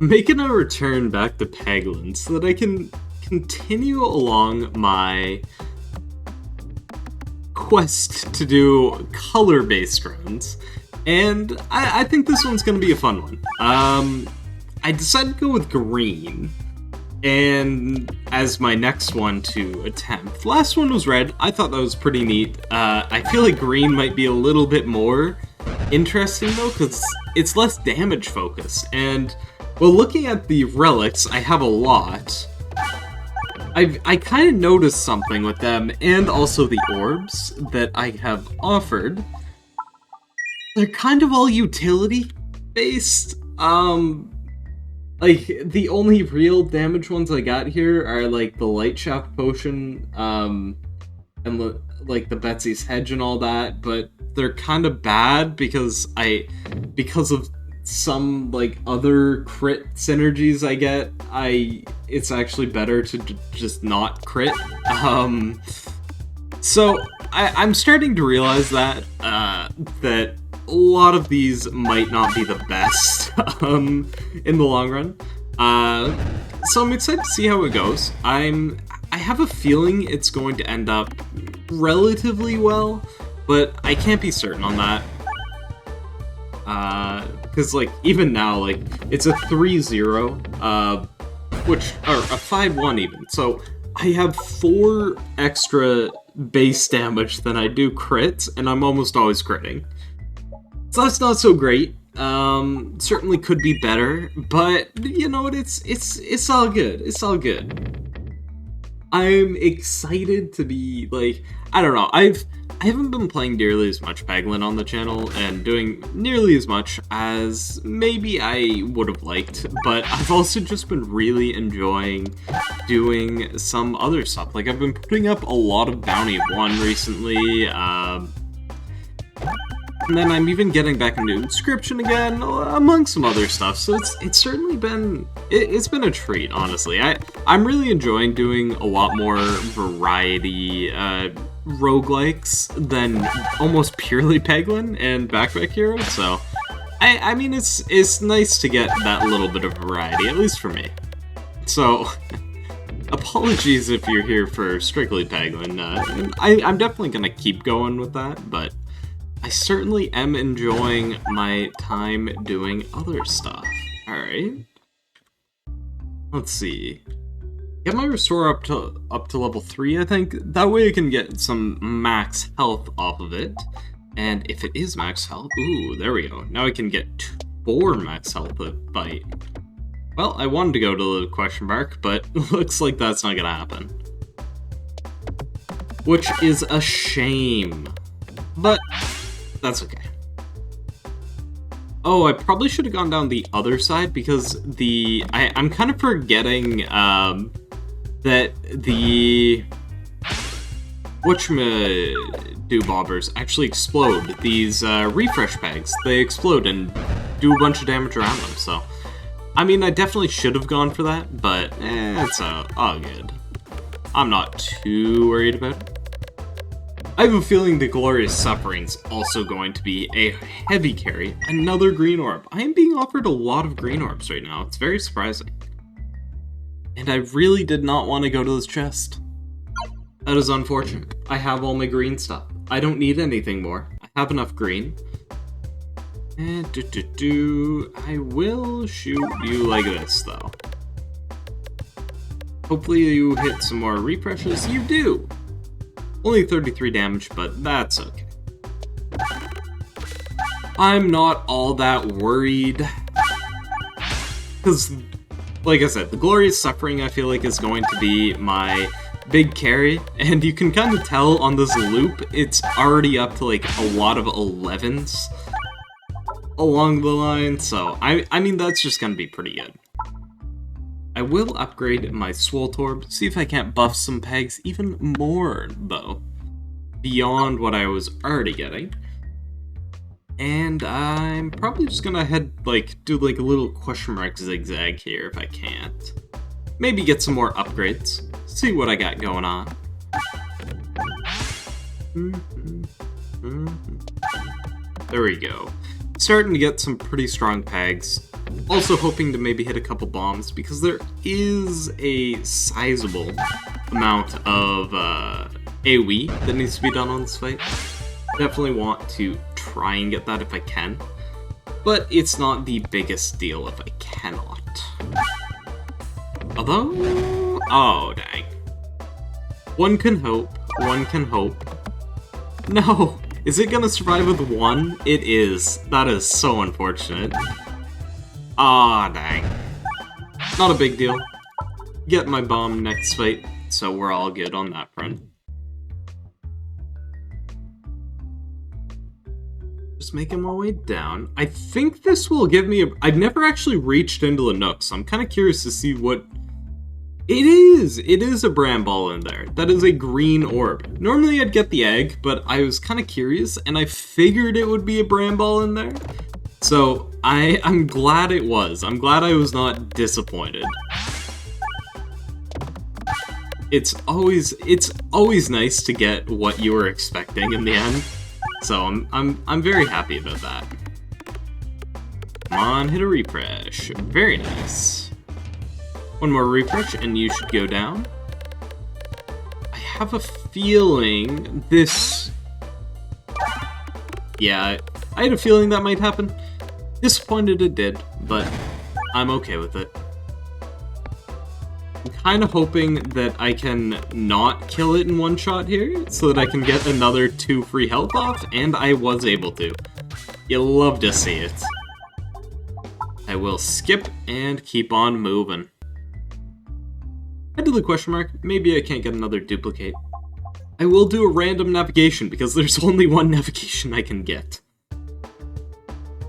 making a return back to Peglin so that I can continue along my quest to do color-based runs, and I think this one's going to be a fun one. I decided to go with green, and as my next one to attempt. Last one was red. I thought that was pretty neat. I feel like green might be a little bit more interesting though, because it's less damage focused, and well, looking at the relics, I have a lot. I kind of noticed something with them, and also the orbs that I have offered. They're kind of all utility-based. Like, the only real damage ones I got here are, like, the Light Shaft Potion, and, like, the Betsy's Hedge and all that, but they're kind of bad because of some, like, other crit synergies I get, it's actually better to just not crit. So, I'm starting to realize that a lot of these might not be the best, in the long run. So I'm excited to see how it goes. I have a feeling it's going to end up relatively well, but I can't be certain on that. Because, like, even now, like, it's a 3-0, or a 5-1 even, so I have 4 extra base damage than I do crits, and I'm almost always critting. So that's not so great. Certainly could be better, but you know what? It's all good. It's all good. I'm excited to be, like, I don't know. I haven't been playing nearly as much Peglin on the channel and doing nearly as much as maybe I would have liked, but I've also just been really enjoying doing some other stuff. Like, I've been putting up a lot of Bounty of 1 recently, and then I'm even getting back into Inscription again, among some other stuff, so it's certainly been, it's been a treat, honestly. I'm really enjoying doing a lot more variety, roguelikes than almost purely Peglin and Backpack Hero, so I mean, it's nice to get that little bit of variety, at least for me. So, apologies if you're here for strictly Peglin, and I'm definitely gonna keep going with that, but I certainly am enjoying my time doing other stuff. Alright. Let's see. Get my restore up to level 3, I think. That way I can get some max health off of it. And if it is max health, ooh, there we go. Now I can get 4 max health a bite. Well, I wanted to go to the question mark, but looks like that's not gonna happen. Which is a shame. But that's okay. Oh, I probably should have gone down the other side because I'm kind of forgetting that the whatchamadobobbers actually explode. These refresh pegs, they explode and do a bunch of damage around them. So, I mean, I definitely should have gone for that, but it's all good. I'm not too worried about it. I have a feeling the Glorious Suffering's also going to be a heavy carry. Another green orb. I am being offered a lot of green orbs right now. It's very surprising. And I really did not want to go to this chest. That is unfortunate. I have all my green stuff. I don't need anything more. I have enough green. And I will shoot you like this, though. Hopefully you hit some more refreshes. You do! Only 33 damage, but that's okay. I'm not all that worried. Because, like I said, the Glorious Suffering I feel like is going to be my big carry. And you can kind of tell on this loop, it's already up to like a lot of 11s along the line. So, I mean, that's just going to be pretty good. I will upgrade my Swoltorb, see if I can't buff some pegs even more, though, beyond what I was already getting. And I'm probably just gonna do like a little question mark zigzag here if I can't. Maybe get some more upgrades, see what I got going on. There we go. Starting to get some pretty strong pegs. Also hoping to maybe hit a couple bombs, because there is a sizable amount of AoE that needs to be done on this fight. Definitely want to try and get that if I can, but it's not the biggest deal if I cannot. Although, oh dang. One can hope, one can hope. No! Is it gonna survive with one? It is. That is so unfortunate. Ah, dang. Not a big deal. Get my bomb next fight, so we're all good on that front. Just making my way down. I think this will give me a... I've never actually reached into the nook, so I'm kind of curious to see what... It is! It is a Bramble in there. That is a green orb. Normally I'd get the egg, but I was kind of curious, and I figured it would be a Bramble in there. So, I'm glad it was. I'm glad I was not disappointed. It's always nice to get what you were expecting in the end. So I'm very happy about that. Come on, hit a refresh. Very nice. One more refresh and you should go down. I have a feeling this... Yeah, I had a feeling that might happen. Disappointed it did, but I'm okay with it. I'm kind of hoping that I can not kill it in one shot here, so that I can get another 2 free health off, and I was able to. You'll love to see it. I will skip and keep on moving. I did the question mark. Maybe I can't get another duplicate. I will do a random navigation, because there's only one navigation I can get.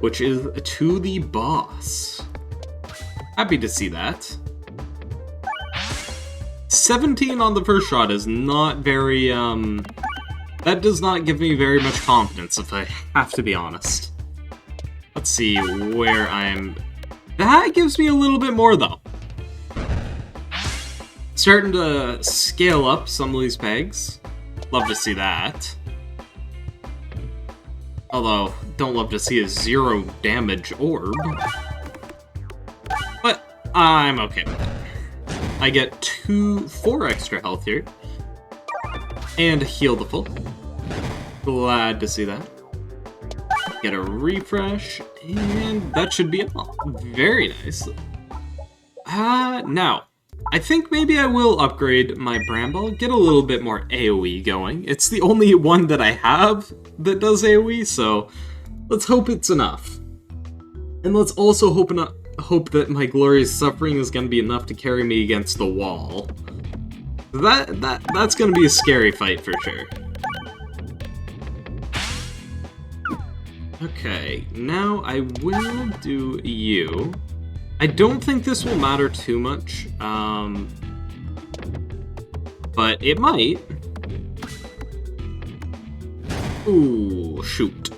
Which is to the boss. Happy to see that. 17 on the first shot is not very, that does not give me very much confidence, if I have to be honest. Let's see where I'm... That gives me a little bit more, though. Starting to scale up some of these pegs. Love to see that. Although, don't love to see a 0 damage orb. But I'm okay with it. I get 4 extra health here. And heal the full. Glad to see that. Get a refresh, and that should be all. Very nice. Now, I think maybe I will upgrade my Bramble, get a little bit more AoE going. It's the only one that I have that does AoE, so let's hope it's enough. And let's also hope that my Glorious Suffering is going to be enough to carry me against the wall. That's going to be a scary fight for sure. Okay, now I will do you. I don't think this will matter too much, but it might. Ooh, shoot.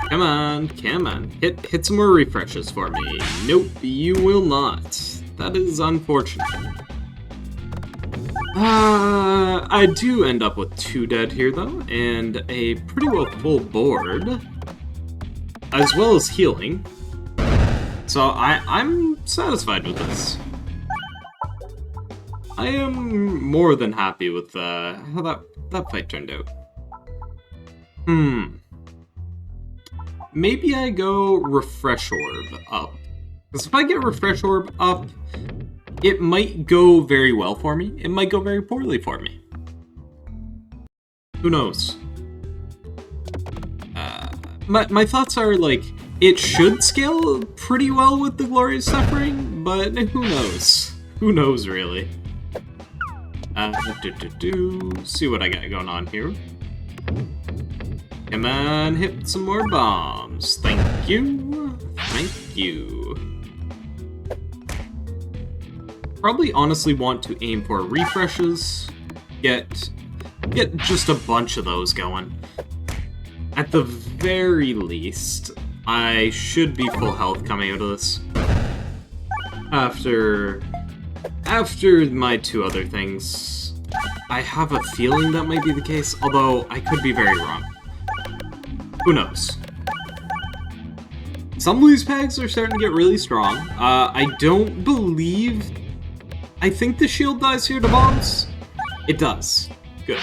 Come on, come on. Hit some more refreshes for me. Nope, you will not. That is unfortunate. I do end up with 2 dead here, though, and a pretty well full board, as well as healing. So I'm satisfied with this. I am more than happy with how that fight turned out. Maybe I go Refresh Orb up. Because if I get Refresh Orb up, it might go very well for me. It might go very poorly for me. Who knows? My thoughts are, like, it should scale pretty well with the Glorious Suffering, but who knows? Who knows, really? See what I got going on here. Come on, hit some more bombs. Thank you. Thank you. Probably honestly want to aim for refreshes. Get just a bunch of those going. At the very least, I should be full health coming out of this. After my 2 other things, I have a feeling that might be the case, although I could be very wrong. Who knows? Some of these pegs are starting to get really strong. I don't believe... I think the shield dies here to bombs. It does. Good.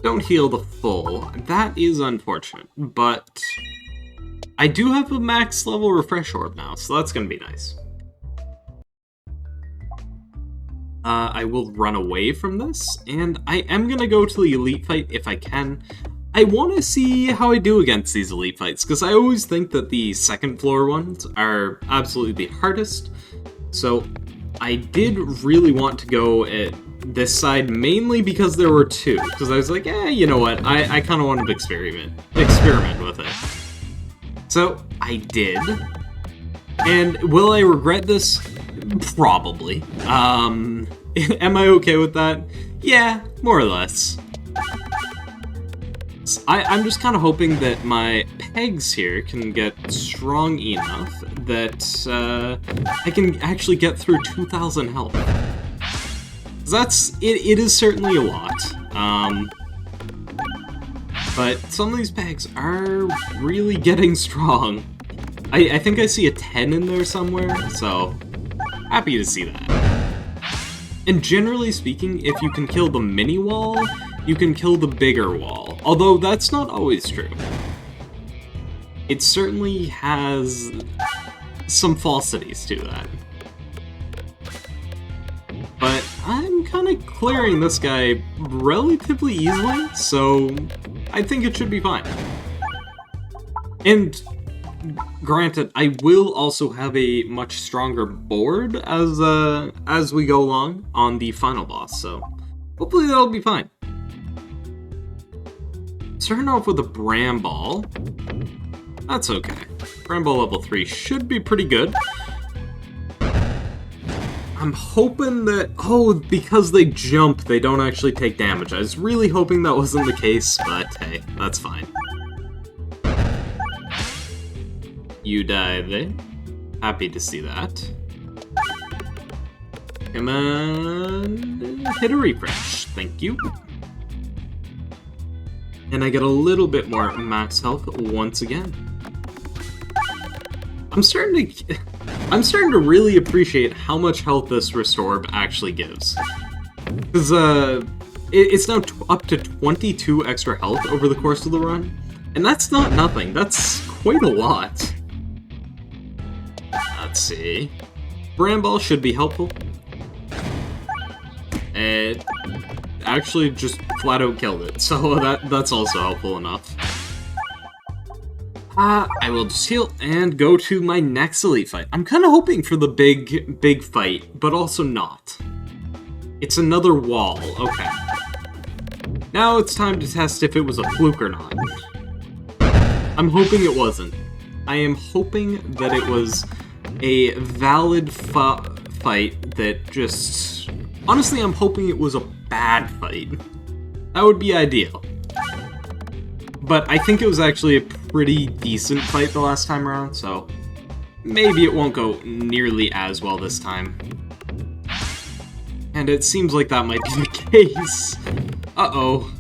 Don't heal the full. That is unfortunate, but... I do have a max level refresh orb now, so that's gonna be nice. I will run away from this, and I am gonna go to the elite fight if I can. I want to see how I do against these elite fights, because I always think that the second floor ones are absolutely the hardest. So I did really want to go at this side, mainly because there were two, because I was like, you know what, I kind of wanted to experiment with it. So I did, and will I regret this? Probably. Am I okay with that? Yeah, more or less. I'm just kind of hoping that my pegs here can get strong enough that I can actually get through 2,000 health. It is certainly a lot. But some of these pegs are really getting strong. I think I see a 10 in there somewhere, so happy to see that. And generally speaking, if you can kill the mini wall, you can kill the bigger wall, although that's not always true. It certainly has some falsities to that. But I'm kind of clearing this guy relatively easily, so I think it should be fine. And granted, I will also have a much stronger board as we go along on the final boss, so hopefully that'll be fine. Starting off with a Bramble. That's okay. Bramble level 3 should be pretty good. I'm hoping that... Oh, because they jump, they don't actually take damage. I was really hoping that wasn't the case, but hey, that's fine. You die there. Happy to see that. Come on. Hit a refresh. Thank you. And I get a little bit more max health once again. I'm starting to really appreciate how much health this Restorb actually gives. Because it's now up to 22 extra health over the course of the run. And that's not nothing, that's quite a lot. Let's see. Bramble should be helpful. It actually just flat out killed it, so that's also helpful enough. I will just heal and go to my next elite fight. I'm kind of hoping for the big fight, but also not. It's another wall, okay. Now it's time to test if it was a fluke or not. I'm hoping it wasn't. I am hoping that it was a valid fight that just... Honestly, I'm hoping it was a bad fight. That would be ideal. But I think it was actually a pretty decent fight the last time around, so maybe it won't go nearly as well this time. And it seems like that might be the case. Uh-oh.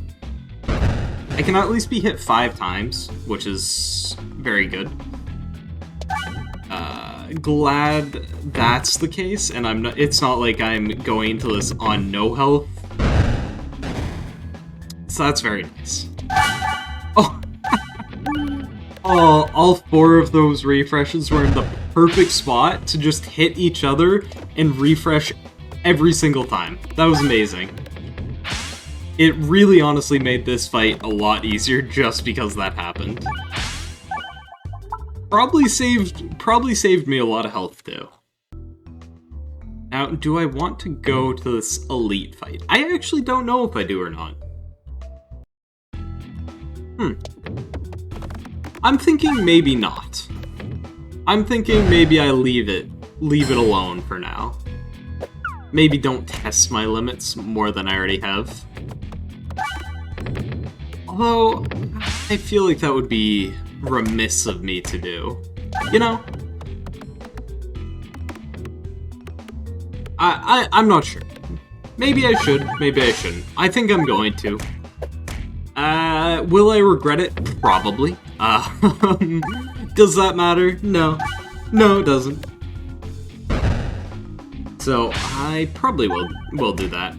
I can at least be hit 5 times, which is very good. Glad that's the case, and it's not like I'm going into this on no health. So that's very nice. Oh! Oh, all 4 of those refreshes were in the perfect spot to just hit each other and refresh every single time. That was amazing. It really honestly made this fight a lot easier just because that happened. Probably saved me a lot of health too. Now, do I want to go to this elite fight? I actually don't know if I do or not. I'm thinking maybe not. I'm thinking maybe I leave it alone for now. Maybe don't test my limits more than I already have. Although, I feel like that would be remiss of me to do. You know? I'm not sure. Maybe I should, maybe I shouldn't. I think I'm going to. Will I regret it? Probably. Does that matter? No. No, it doesn't. So, I probably will do that.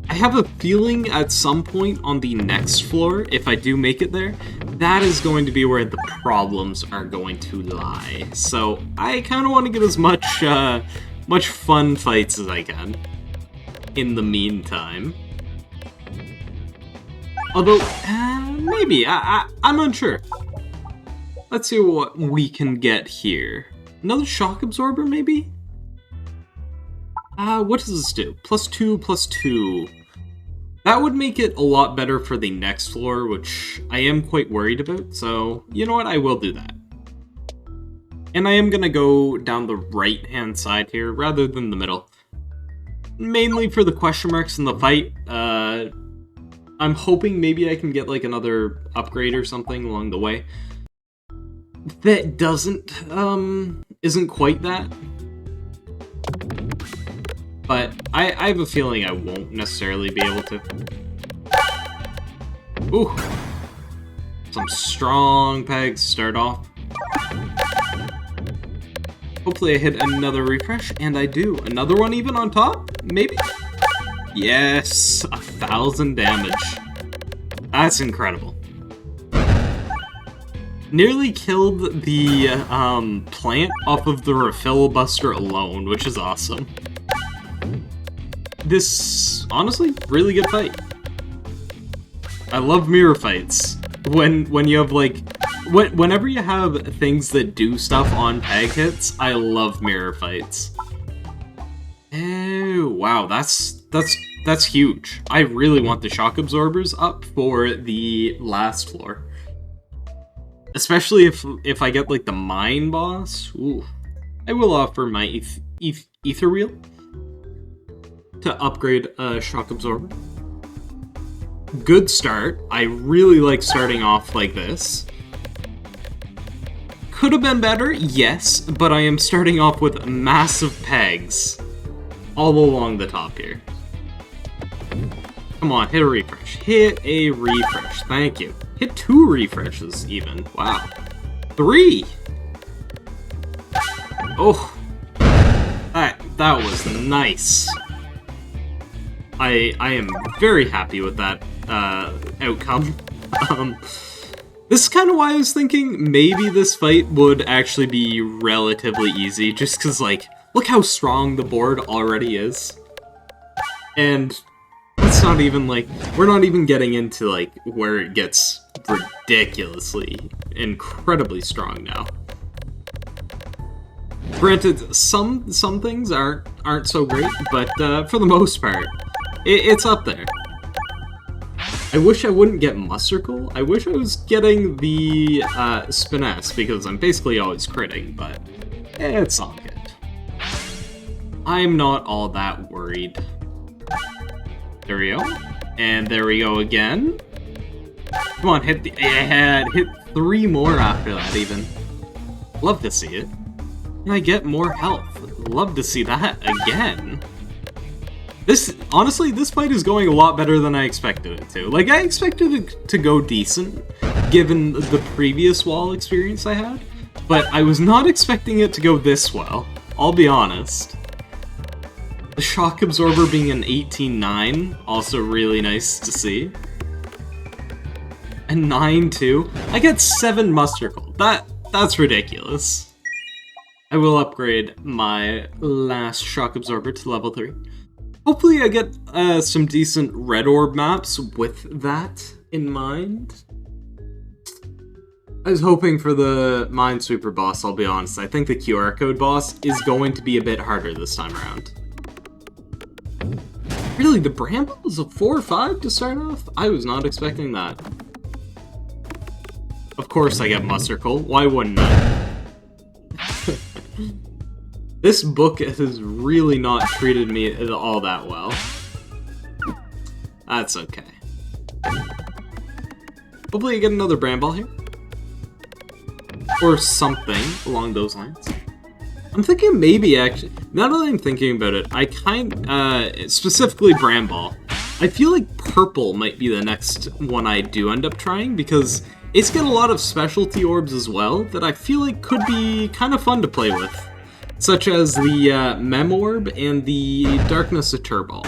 I have a feeling at some point on the next floor, if I do make it there, that is going to be where the problems are going to lie. So, I kind of want to get as much fun fights as I can in the meantime. Although, maybe. I'm unsure. Let's see what we can get here. Another shock absorber, maybe? What does this do? +2, +2. That would make it a lot better for the next floor, which I am quite worried about, so you know what, I will do that. And I am gonna go down the right-hand side here, rather than the middle. Mainly for the question marks in the fight. I'm hoping maybe I can get like another upgrade or something along the way. That isn't quite that. But I have a feeling I won't necessarily be able to. Ooh. Some strong pegs to start off. Hopefully I hit another refresh, and I do. Another one even on top? Maybe? Yes! 1,000 damage. That's incredible. Nearly killed the plant off of the refill buster alone, which is awesome. This, honestly, really good fight. I love mirror fights. When you have, like... Whenever you have things that do stuff on peg hits, I love mirror fights. Oh, wow, that's huge. I really want the shock absorbers up for the last floor. Especially if I get, like, the mine boss. Ooh. I will offer my ether wheel to upgrade a shock absorber. Good start. I really like starting off like this. Could have been better, yes, but I am starting off with massive pegs all along the top here. Come on, hit a refresh. Hit a refresh. Thank you. Hit 2 refreshes, even. Wow. 3! Oh. That was nice. I am very happy with that outcome. This is kind of why I was thinking maybe this fight would actually be relatively easy, just because, like, look how strong the board already is. And it's not even, like, we're not even getting into, like, where it gets ridiculously, incredibly strong now. Granted, some things aren't so great, but for the most part, it's up there. I wish I wouldn't get Mustercle. I wish I was getting the Spinesse, because I'm basically always critting, but it's all good. I'm not all that worried. There we go. And there we go again. Come on, hit 3 more after that, even. Love to see it. And I get more health. Love to see that again. Honestly, this fight is going a lot better than I expected it to. Like, I expected it to go decent, given the previous wall experience I had, but I was not expecting it to go this well, I'll be honest. The shock absorber being an 18-9, also really nice to see. And 9-2. I get 7 Mustercle. That's ridiculous. I will upgrade my last shock absorber to level 3. Hopefully I get some decent red orb maps with that in mind. I was hoping for the Minesweeper boss, I'll be honest. I think the QR code boss is going to be a bit harder this time around. Really, the Bramble is a 4 or 5 to start off? I was not expecting that. Of course I get Mustercle. Why wouldn't I? This book has really not treated me all that well. That's okay. Hopefully I get another Bramble here. Or something along those lines. I'm thinking maybe, actually, now that I'm thinking about it, specifically Bramble, I feel like purple might be the next one I do end up trying, because It's got a lot of specialty orbs as well that I feel like could be kind of fun to play with, such as the Mem Orb and the Darkness of Turball.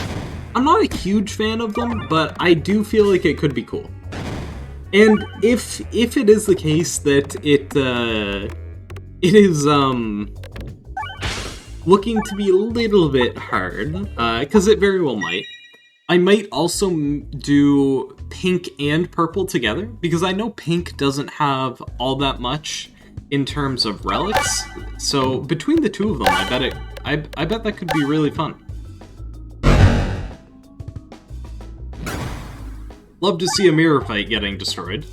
I'm not a huge fan of them, but I do feel like it could be cool. And if it is the case that it is looking to be a little bit hard, because it very well might, I might also do pink and purple together, because I know pink doesn't have all that much in terms of relics. So between the two of them, I bet that could be really fun. Love to see a mirror fight getting destroyed.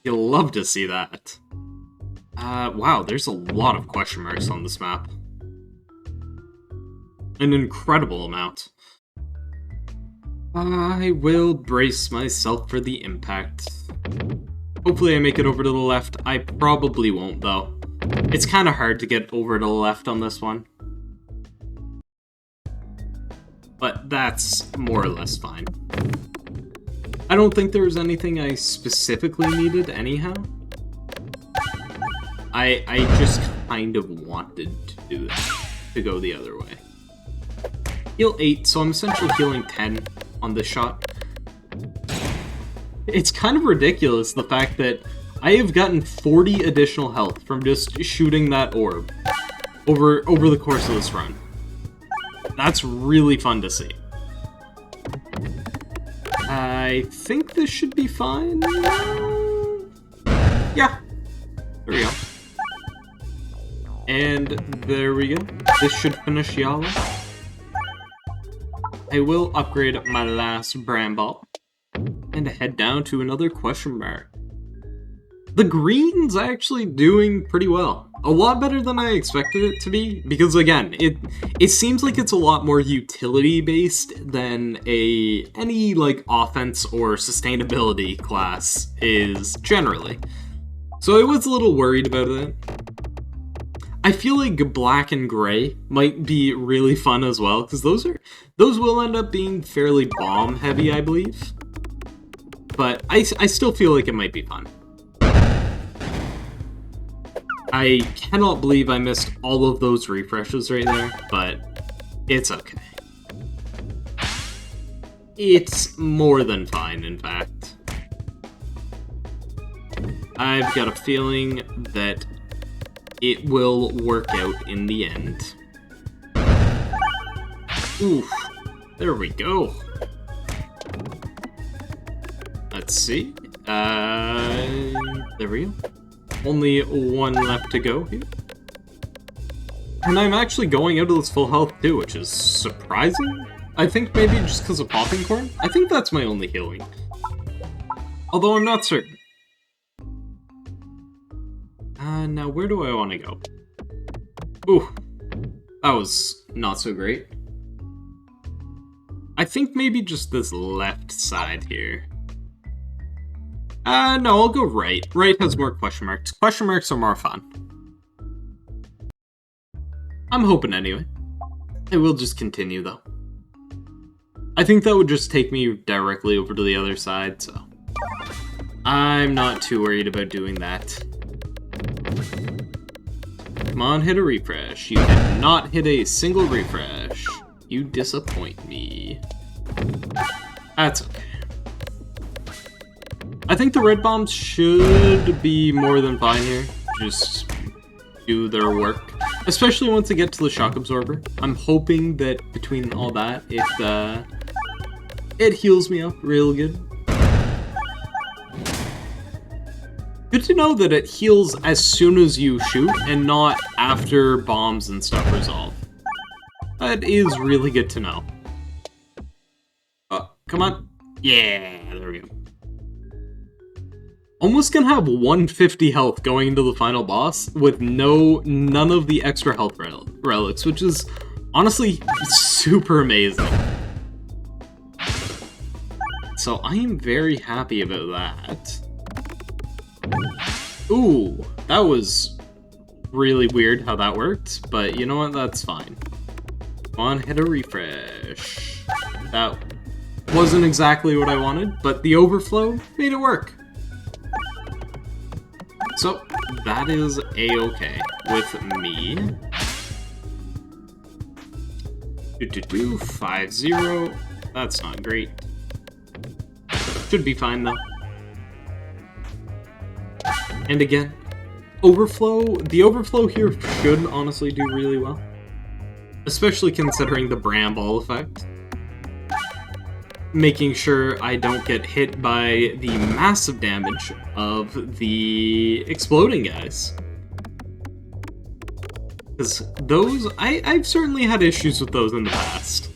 You'll love to see that. Wow, there's a lot of question marks on this map. An incredible amount. I will brace myself for the impact. Hopefully I make it over to the left. I probably won't, though. It's kind of hard to get over to the left on this one. But that's more or less fine. I don't think there was anything I specifically needed anyhow. I just kind of wanted to do that, to go the other way. Heal 8, so I'm essentially healing 10 on this shot. It's kind of ridiculous, the fact that I have gotten 40 additional health from just shooting that orb over the course of this run. That's really fun to see. I think this should be fine. Yeah. There we go. And there we go. This should finish Yala. I will upgrade my last Bramball and head down to another question mark. The green's actually doing pretty well. A lot better than I expected it to be, because again, it seems like it's a lot more utility-based than any like offense or sustainability class is generally. So I was a little worried about it. I feel like black and gray might be really fun as well, because those will end up being fairly bomb heavy, I believe. But I still feel like it might be fun. I cannot believe I missed all of those refreshes right there, but it's okay. It's more than fine, in fact. I've got a feeling that it will work out in the end. Oof. There we go. Let's see. There we go. Only one left to go here. And I'm actually going out of this full health too, which is surprising. I think maybe just because of popping corn. I think that's my only healing. Although I'm not certain. Now where do I want to go? Ooh, that was not so great. I think maybe just this left side here. No, I'll go right. Right has more question marks. Question marks are more fun. I'm hoping anyway. I will just continue though. I think that would just take me directly over to the other side, so I'm not too worried about doing that. Come on, hit a refresh. You did not hit a single refresh. You disappoint me. That's okay. I think the red bombs should be more than fine here. Just do their work. Especially once I get to the shock absorber. I'm hoping that between all that, it heals me up real good. Good to know that it heals as soon as you shoot and not after bombs and stuff resolve. That is really good to know. Come on. Yeah, there we go. Almost gonna have 150 health going into the final boss with none of the extra health relics, which is honestly super amazing. So I am very happy about that. Ooh, that was really weird how that worked, but you know what, that's fine. Come on, hit a refresh. That wasn't exactly what I wanted, but the overflow made it work. So, that is a-okay with me. 5-0. That's not great. Should be fine, though. And again, overflow. The overflow here should honestly do really well. Especially considering the Bramble effect. Making sure I don't get hit by the massive damage of the exploding guys. Because those, I've certainly had issues with those in the past.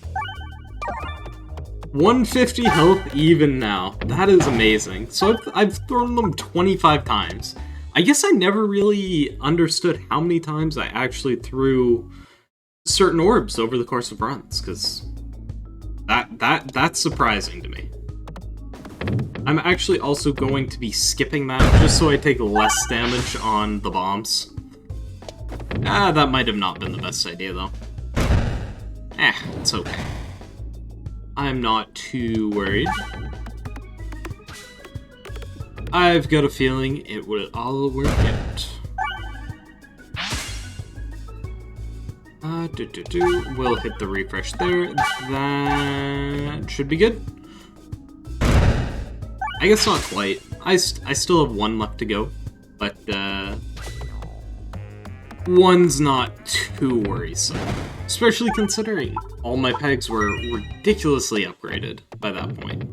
150 health even now. That is amazing. So I've thrown them 25 times. I guess I never really understood how many times I actually threw certain orbs over the course of runs, because that's surprising to me. I'm actually also going to be skipping that just so I take less damage on the bombs. That might have not been the best idea though. It's okay. I'm not too worried. I've got a feeling it will all work out. We'll hit the refresh there. That should be good. I guess not quite. I still have one left to go, but one's not too worrisome. Especially considering all my pegs were ridiculously upgraded by that point.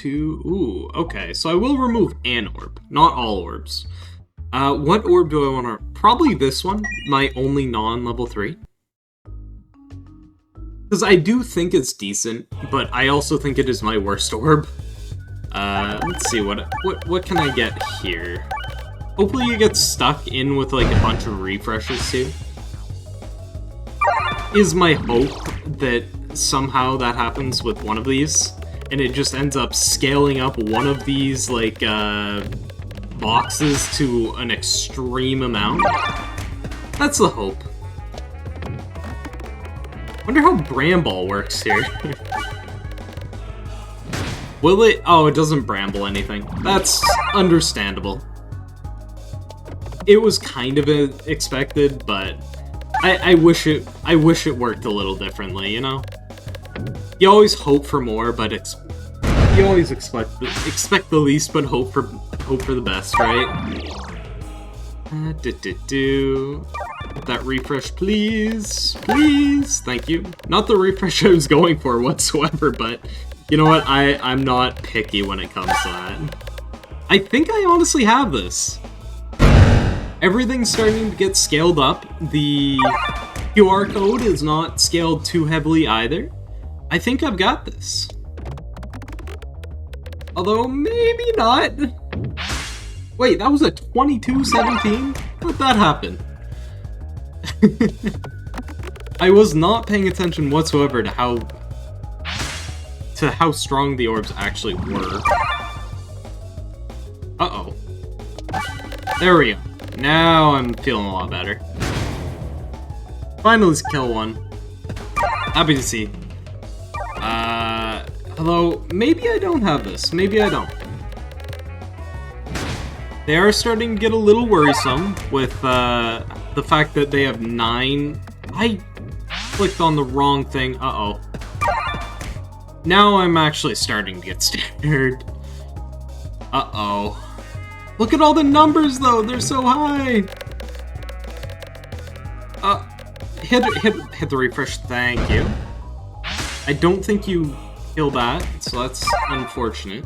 Ooh, okay, so I will remove an orb, not all orbs. What orb do I want to... Probably this one, my only non-level 3. Because I do think it's decent, but I also think it is my worst orb. Let's see, what can I get here? Hopefully you get stuck in with like a bunch of refreshes too. Is my hope that somehow that happens with one of these, and it just ends up scaling up one of these like boxes to an extreme amount. That's the hope. Wonder how Bramble works here. Will it? Oh, it doesn't bramble anything. That's understandable. It was kind of expected, but I wish it worked a little differently, you know? You always hope for more, but you always expect the least, but hope for the best, right? That refresh, please, please, thank you. Not the refresh I was going for whatsoever, but you know what? I'm not picky when it comes to that. I think I honestly have this. Everything's starting to get scaled up. The QR code is not scaled too heavily either. I think I've got this. Although, maybe not. Wait, that was a 22-17? How'd that happen? I was not paying attention whatsoever to how strong the orbs actually were. Uh-oh. There we go. Now I'm feeling a lot better. Finally kill one. Happy to see. Although, maybe I don't have this. Maybe I don't. They are starting to get a little worrisome with the fact that they have 9. I clicked on the wrong thing. Uh-oh. Now I'm actually starting to get scared. Uh-oh. Look at all the numbers, though. They're so high. Hit the refresh. Thank you. I don't think you kill that, so that's unfortunate.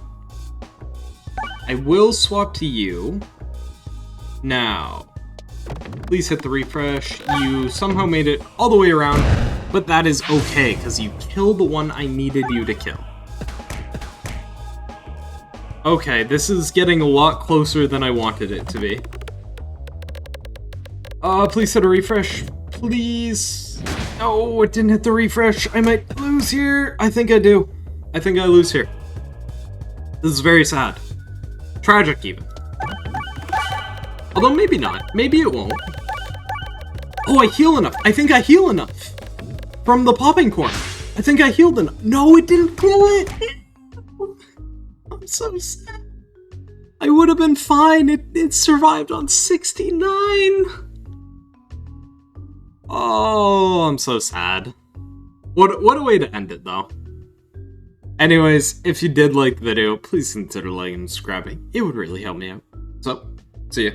I will swap to you. Now, please hit the refresh. You somehow made it all the way around, but that is okay, because you killed the one I needed you to kill. Okay, this is getting a lot closer than I wanted it to be. Please hit a refresh. Please. Oh, it didn't hit the refresh. I might lose here. I think I do. I think I lose here. This is very sad. Tragic, even. Although, maybe not. Maybe it won't. Oh, I heal enough. I think I heal enough. From the popping corn. I think I healed enough. No, it didn't kill it! I'm so sad. I would have been fine. It survived on 69. Oh, I'm so sad. What a way to end it, though. Anyways, if you did like the video, please consider liking and subscribing. It would really help me out. So, see ya.